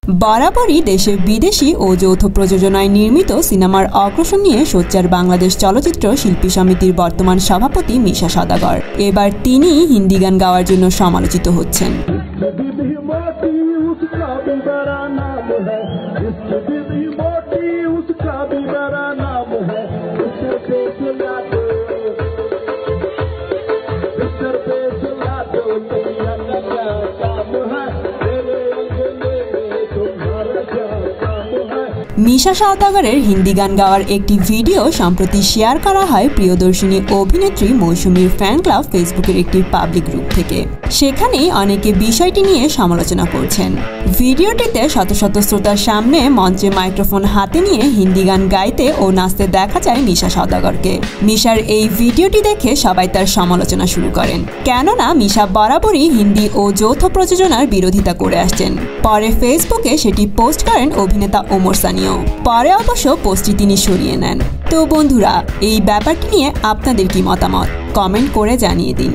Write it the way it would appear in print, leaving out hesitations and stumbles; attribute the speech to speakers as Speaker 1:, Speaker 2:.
Speaker 1: বরাবরই দেশে বিদেশি ও যৌথ প্রযোজনায় নির্মিত সিনেমার অগ্রসর নিয়ে সোচ্চার বাংলাদেশ চলচ্চিত্র শিল্পী সমিতির বর্তমান সভাপতি মিশা সওদাগর। এবার তিনি হিন্দি গান গাওয়ার জন্য সমালোচিত হচ্ছেন। মিশা সওদাগরের হিন্দি গান গাওয়ার একটি ভিডিও সম্প্রতি শেয়ার করা হয় প্রিয়দর্শিনী অভিনেত্রী মৌসুমীর ফ্যান ক্লাব ফেসবুকের একটি পাবলিক গ্রুপ থেকে। সেখানেই অনেকে বিষয়টি নিয়ে সমালোচনা করছেন। ভিডিওটিতে শত শত শ্রোতার সামনে মঞ্চে মাইক্রোফোন হাতে নিয়ে হিন্দি গান গাইতে ও নাচতে দেখা যায় মিশা সওদাগরকে। মিশার এই ভিডিওটি দেখে সবাই তার সমালোচনা শুরু করেন, কেননা মিশা বরাবরই হিন্দি ও যৌথ প্রযোজনার বিরোধিতা করে আসছেন। পরে ফেসবুকে সেটি পোস্ট করেন অভিনেতা ওমর সানিও। পরে অবশ্য পোস্টটি তিনি সরিয়ে নেন। তো বন্ধুরা, এই ব্যাপারটি নিয়ে আপনাদের কি মতামত কমেন্ট করে জানিয়ে দিন।